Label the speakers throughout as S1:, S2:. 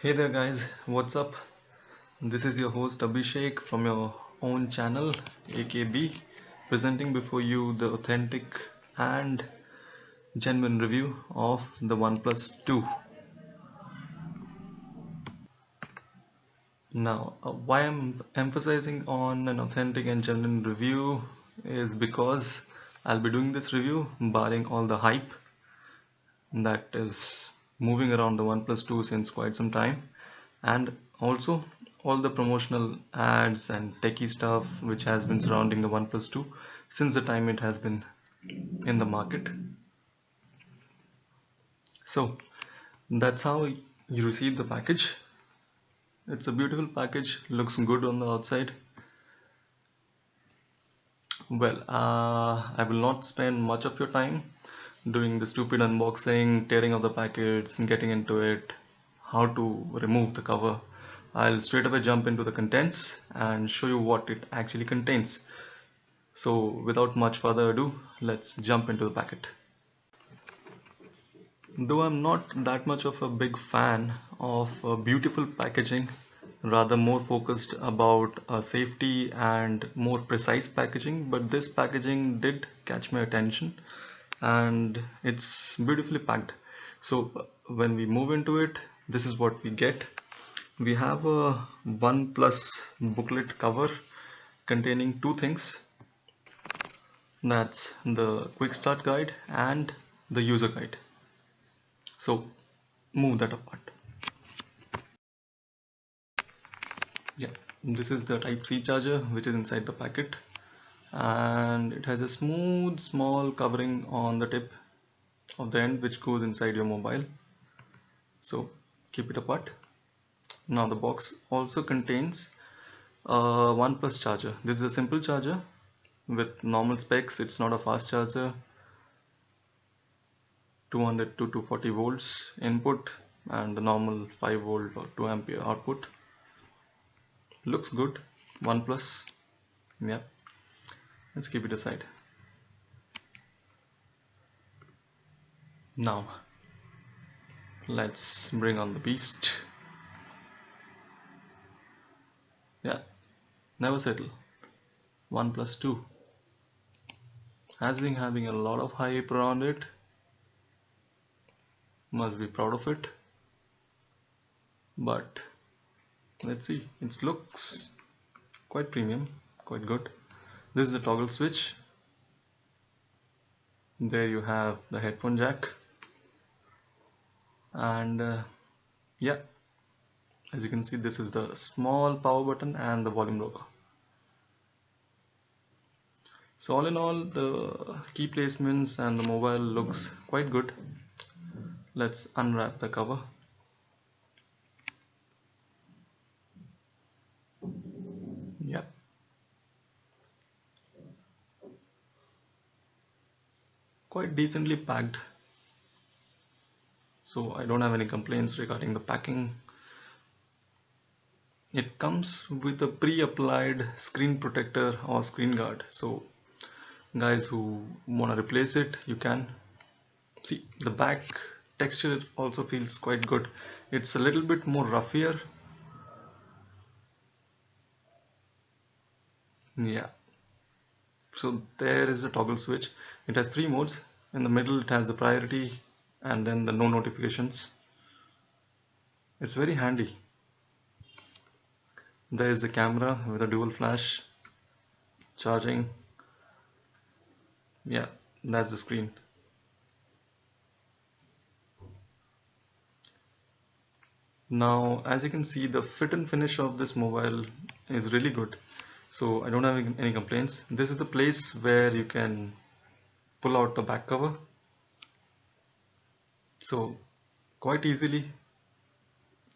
S1: Hey there guys, what's up? This is your host Abhishek from your own channel AKB, presenting before you the authentic and genuine review of the OnePlus 2. Now, why I'm emphasizing on an authentic and genuine review is because I'll be doing this review barring all the hype that is moving around the OnePlus 2 since quite some time, and also all the promotional ads and techie stuff which has been surrounding the OnePlus 2 since the time it has been in the market. So that's how you receive the package. It's a beautiful package, looks good on the outside. Well, I will not spend much of your time doing the stupid unboxing, tearing of the packets, getting into it, how to remove the cover. I'll straight away jump into the contents and show you what it actually contains. So without much further ado, let's jump into the packet. Though I'm not that much of a big fan of beautiful packaging, rather more focused about safety and more precise packaging, but this packaging did catch my attention and it's beautifully packed. So when we move into it, this is what we get. We have a OnePlus booklet cover containing two things. That's the quick start guide and the user guide. So move that apart. Yeah, this is the Type-C charger which is inside the packet, and it has a smooth small covering on the tip of the end which goes inside your mobile. So keep it apart. Now the box also contains a OnePlus charger. This is a simple charger with normal specs. It's not a fast charger. 200 to 240 volts input and the normal 5 volt or 2 ampere output. Looks good. OnePlus. Yeah, let's keep it aside. Now let's bring on the beast. Yeah, never settle. OnePlus 2 has been having a lot of hype around it. Must be proud of it. But let's see, it looks quite premium, quite good. This is a toggle switch. There you have the headphone jack, and yeah, as you can see, this is the small power button and the volume logo. So all in all, the key placements and the mobile looks quite good. Let's unwrap the cover. Yeah, quite decently packed. So I don't have any complaints regarding the packing. It comes with a pre-applied screen protector or screen guard. So guys who want to replace it, you can. See, the back texture also feels quite good. It's a little bit more roughier. Yeah. So there is a toggle switch. It has three modes. In the middle it has the priority and then the no notifications. It's very handy. There is the camera with a dual flash, charging. Yeah, that's the screen. Now, as you can see, the fit and finish of this mobile is really good. So I don't have any complaints. This is the place where you can pull out the back cover. So quite easily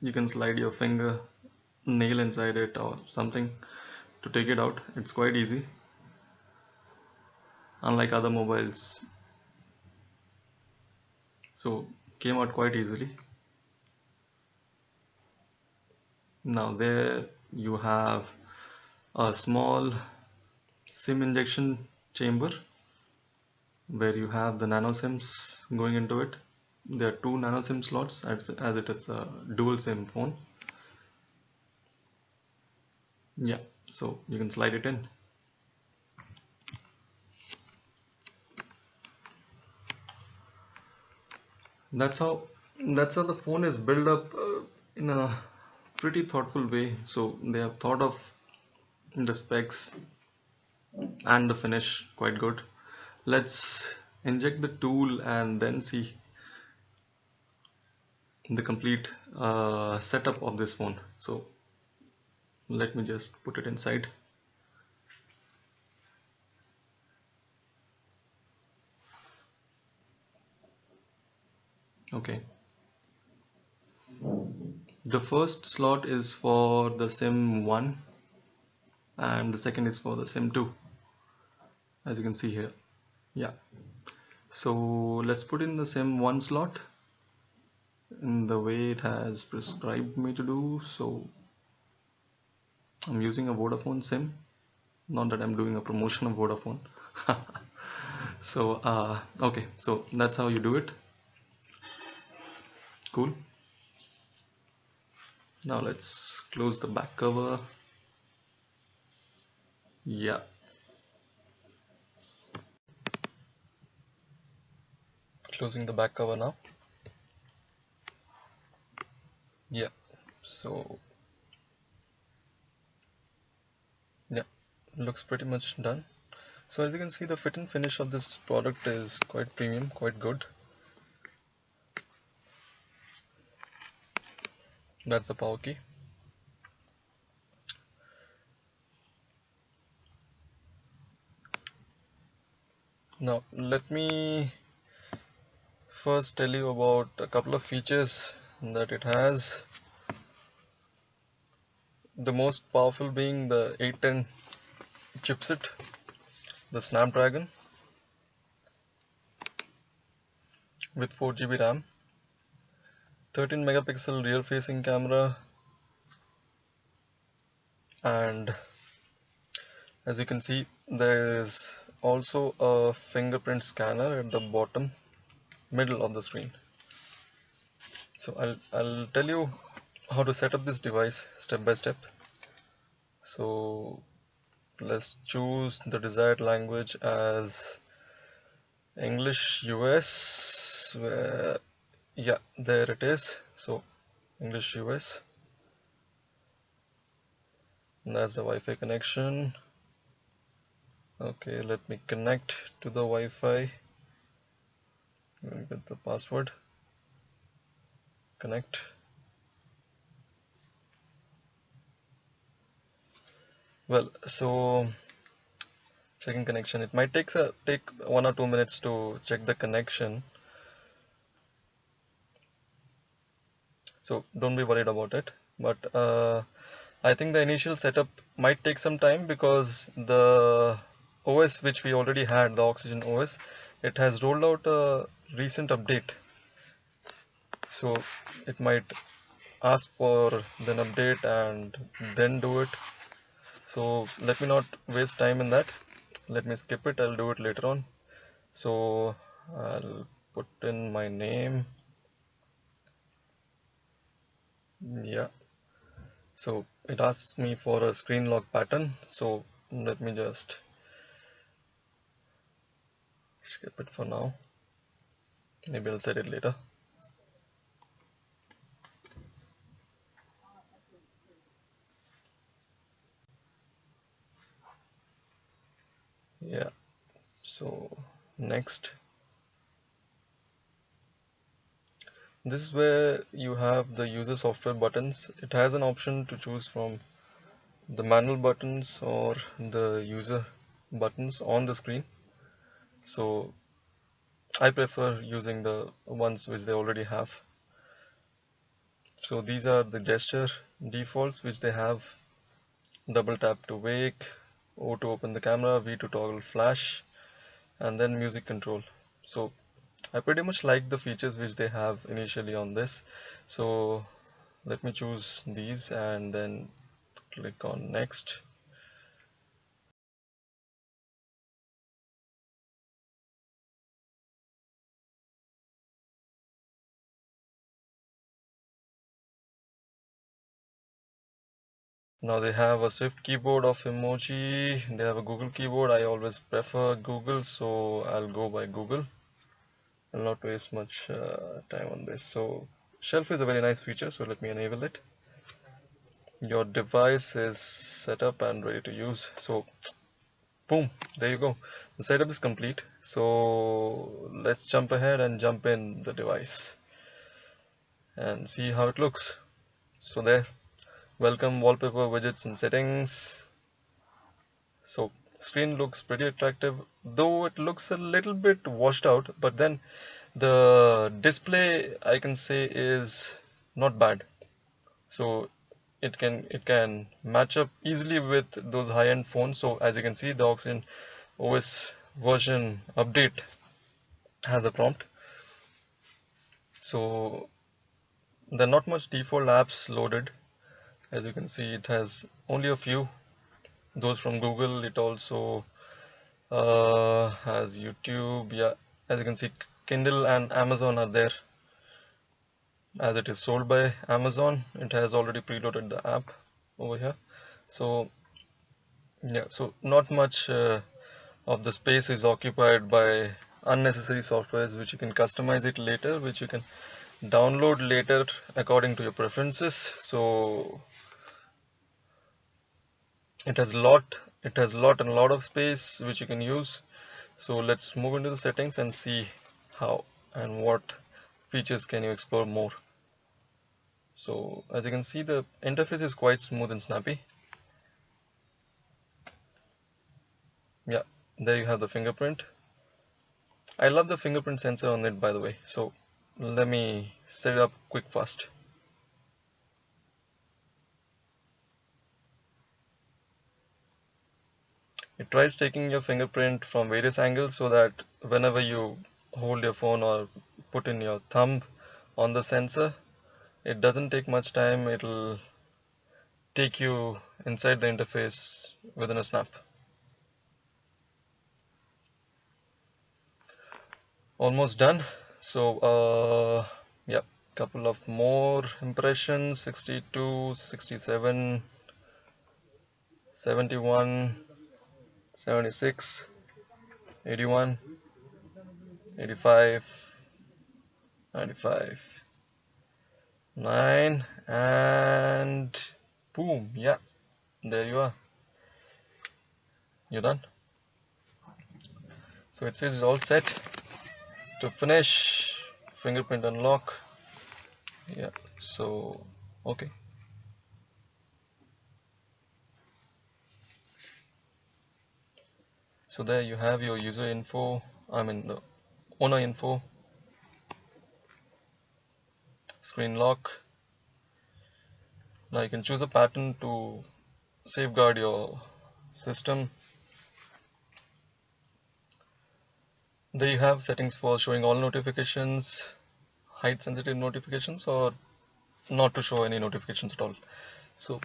S1: you can slide your finger, nail inside it or something to take it out. It's quite easy, unlike other mobiles. So came out quite easily. Now there you have a small SIM injection chamber where you have the nano SIMs going into it. There are two nano SIM slots as it is a dual SIM phone. Yeah, so you can slide it in. That's how that's how the phone is built up in a pretty thoughtful way. So they have thought of the specs and the finish quite good. Let's inject the tool and then see the complete setup of this phone. So let me just put it inside. Okay, the first slot is for the SIM 1 and the second is for the SIM 2, as you can see here. Yeah, so let's put in the SIM 1 slot in the way it has prescribed me to do. So I'm using a Vodafone SIM, not that I'm doing a promotion of Vodafone. So okay, so that's how you do it. Cool. Now let's close the back cover. Yeah, closing the back cover now. Yeah, so yeah, looks pretty much done. So as you can see, the fit and finish of this product is quite premium, quite good. That's the power key. Now let me first tell you about a couple of features that it has. The most powerful being the 810 chipset, the Snapdragon with 4 GB RAM, 13 megapixel rear facing camera, and as you can see, there is also a fingerprint scanner at the bottom middle of the screen. So I'll tell you how to set up this device step by step. So let's choose the desired language as English US, where, yeah, there it is. So English US, and that's the Wi-Fi connection. Okay, let me connect to the Wi-Fi. Get the password. Connect. Well, so checking connection. It might take 1 or 2 minutes to check the connection. So don't be worried about it. But I think the initial setup might take some time because the OS which we already had, the Oxygen OS, it has rolled out a recent update. So it might ask for an update and then do it. So let me not waste time in that. Let me skip it. I'll do it later on. So I'll put in my name. Yeah. So it asks me for a screen lock pattern. So let me just skip it for now. Maybe I'll set it later. Yeah. So next, this is where you have the user software buttons. It has an option to choose from the manual buttons or the user buttons on the screen. So I prefer using the ones which they already have. So these are the gesture defaults which they have: double tap to wake, O to open the camera, V to toggle flash, and then music control. So I pretty much like the features which they have initially on this. So let me choose these and then click on next. Now they have a Swift keyboard of emoji. They have a Google keyboard. I always prefer Google, so I'll go by Google. I'll not waste much time on this. So shelf is a very nice feature, so let me enable it. Your device is set up and ready to use. So boom, there you go. The setup is complete. So let's jump ahead and jump in the device and see how it looks. So there, welcome wallpaper widgets and settings. So screen looks pretty attractive, though it looks a little bit washed out, but then the display I can say is not bad. So it can match up easily with those high-end phones. So as you can see, the Oxygen OS version update has a prompt. So there are not much default apps loaded. As you can see, it has only a few. Those from Google. It also has YouTube. Yeah, as you can see, Kindle and Amazon are there. As it is sold by Amazon, it has already preloaded the app over here. So yeah, so not much of the space is occupied by unnecessary softwares, which you can customize it later, which you can download later according to your preferences. So it has a lot of space which you can use. So let's move into the settings and see how and what features can you explore more. So as you can see, the interface is quite smooth and snappy. Yeah, there you have the fingerprint. I love the fingerprint sensor on it, by the way. So let me set it up quick fast. It tries taking your fingerprint from various angles so that whenever you hold your phone or put in your thumb on the sensor, it doesn't take much time. It'll take you inside the interface within a snap. Almost done. So yeah, couple of more impressions: 62, 67, 71, 76, 81, 85, 95, 9, and boom. Yeah, there you are. You're done. So it says it's all set to finish. Fingerprint unlock. Yeah, so okay. So there you have your user info, the owner info, screen lock. Now you can choose a pattern to safeguard your system. There you have settings for showing all notifications, height sensitive notifications, or not to show any notifications at all. So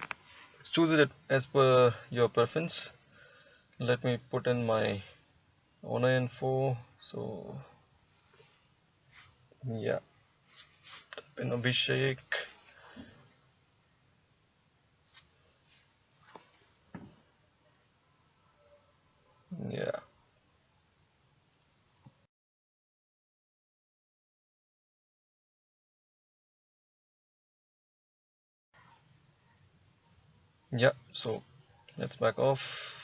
S1: choose it as per your preference. Let me put in my owner info. So yeah, in Abhishek. Yeah. Yeah, so let's back off.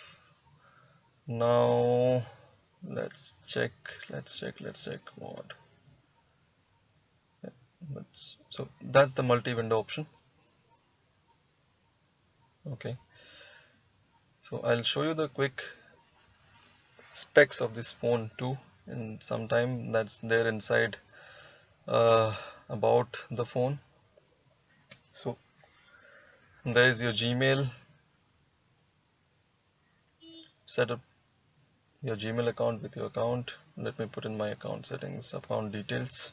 S1: Now let's check mod. So that's the multi-window option. Okay, so I'll show you the quick specs of this phone too in some time. That's there inside uh, about the phone. So there is your Gmail. Set up your Gmail account with your account. Let me put in my account settings, account details.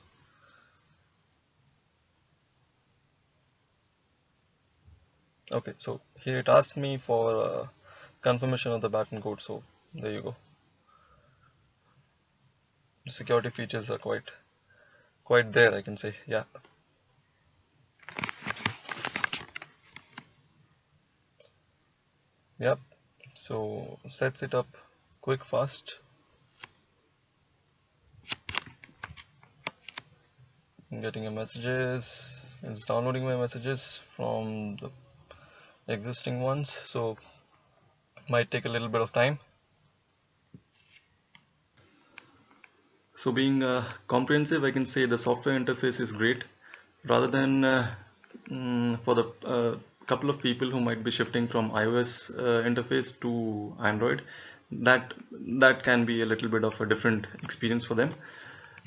S1: Okay, so here it asks me for confirmation of the pattern code. So there you go. The security features are quite there, I can say. Yeah. Yep. So sets it up quick, fast. I'm getting your messages. It's downloading my messages from the existing ones, so might take a little bit of time. So being comprehensive, I can say the software interface is great. Rather than for the couple of people who might be shifting from iOS interface to Android, that that can be a little bit of a different experience for them.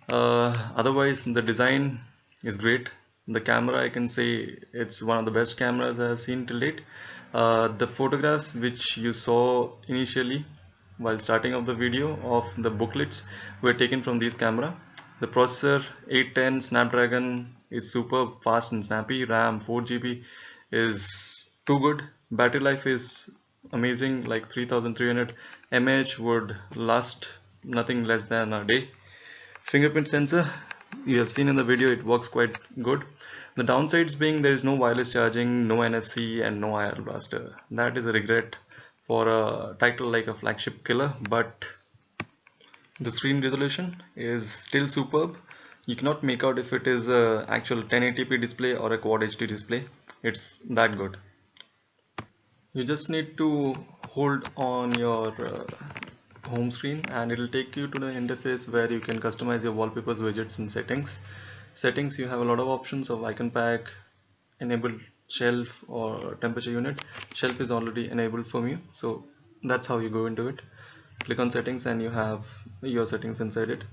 S1: Otherwise, the design is great. The camera, I can say it's one of the best cameras I have seen till date. The photographs which you saw initially while starting of the video of the booklets were taken from this camera. The processor 810 Snapdragon is super fast and snappy. RAM 4 GB is too good. Battery life is amazing, like 3300 mAh would last nothing less than a day. Fingerprint sensor, you have seen in the video, it works quite good. The downsides being there is no wireless charging, no NFC and no IR blaster. That is a regret for a title like a Flagship Killer, but the screen resolution is still superb. You cannot make out if it is a actual 1080p display or a Quad HD display. It's that good. You just need to hold on your home screen and it will take you to the interface where you can customize your wallpapers, widgets and settings. You have a lot of options of icon pack, enable shelf or temperature unit. Shelf is already enabled for me, so that's how you go into it. Click on settings and you have your settings inside it.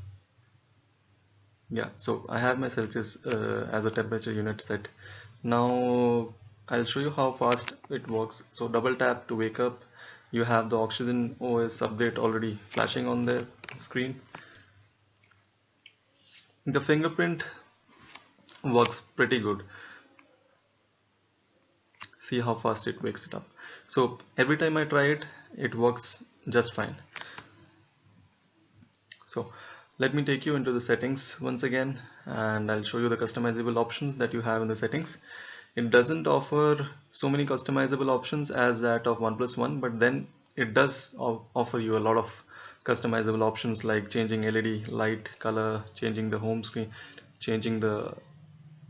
S1: Yeah, so I have my Celsius as a temperature unit set. Now I'll show you how fast it works. So double tap to wake up. You have the Oxygen OS update already flashing on the screen. The fingerprint works pretty good. See how fast it wakes it up. So every time I try it, it works just fine. So let me take you into the settings once again and I'll show you the customizable options that you have in the settings. It doesn't offer so many customizable options as that of OnePlus One, but then it does offer you a lot of customizable options like changing LED light color, changing the home screen, changing the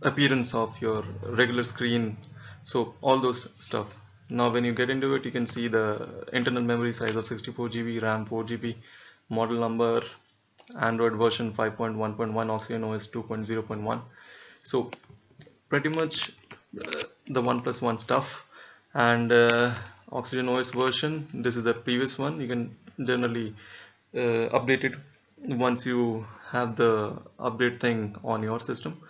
S1: appearance of your regular screen, so all those stuff. Now when you get into it, you can see the internal memory size of 64 GB, RAM 4 GB, model number, Android version 5.1.1, Oxygen OS 2.0.1. So pretty much the OnePlus One stuff. And Oxygen OS version, this is the previous one. You can generally update it once you have the update thing on your system.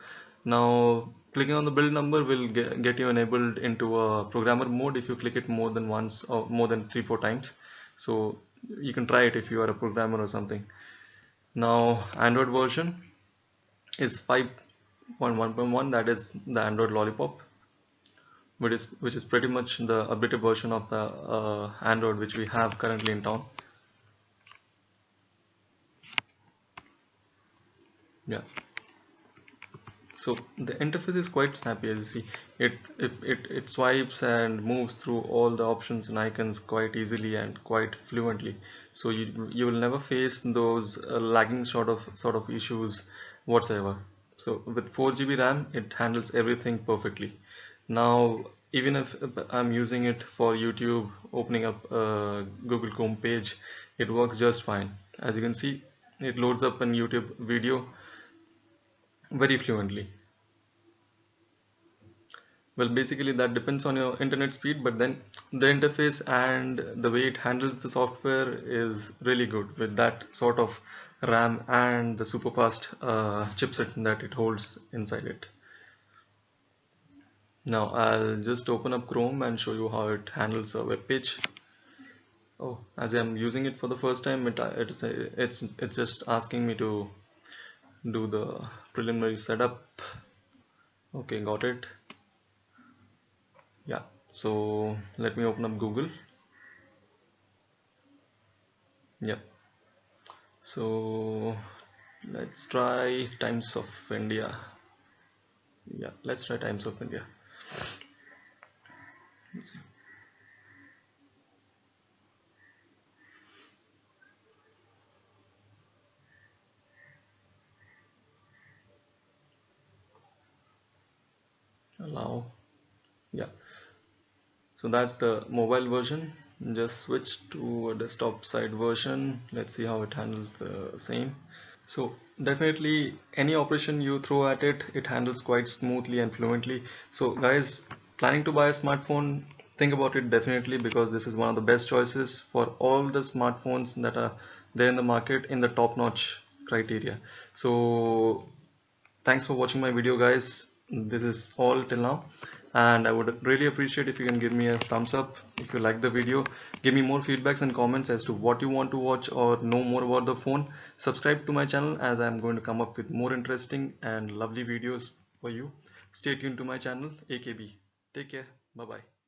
S1: Now clicking on the build number will get you enabled into a programmer mode if you click it more than once or more than 3-4 times. So you can try it if you are a programmer or something. Now Android version is 5.1.1, that is the Android Lollipop, which is pretty much the updated version of the Android which we have currently in town. Yeah. So the interface is quite snappy, as you see. It swipes and moves through all the options and icons quite easily and quite fluently. So you will never face those lagging sort of issues whatsoever. So with 4 GB RAM, it handles everything perfectly. Now even if I'm using it for YouTube, opening up a Google Chrome page, it works just fine. As you can see, it loads up a YouTube video very fluently. Well, basically that depends on your internet speed, but then the interface and the way it handles the software is really good with that sort of RAM and the super fast chipset that it holds inside it. Now I'll just open up Chrome and show you how it handles a web page. Oh, as I'm using it for the first time, it's just asking me to do the preliminary setup. Okay, got it. Yeah, so let me open up Google. Yeah, so let's try Times of India. Yeah, let's try Times of India. allow. Yeah, so that's the mobile version. Just switch to a desktop side version. Let's see how it handles the same. So definitely any operation you throw at it, it handles quite smoothly and fluently. So guys, planning to buy a smartphone, think about it definitely, because this is one of the best choices for all the smartphones that are there in the market in the top-notch criteria. So thanks for watching my video, guys. This is all till now, and I would really appreciate if you can give me a thumbs up if you like the video. Give me more feedbacks and comments as to what you want to watch or know more about the phone. Subscribe to my channel, as I'm going to come up with more interesting and lovely videos for you. Stay tuned to my channel, AKB. Take care. Bye bye.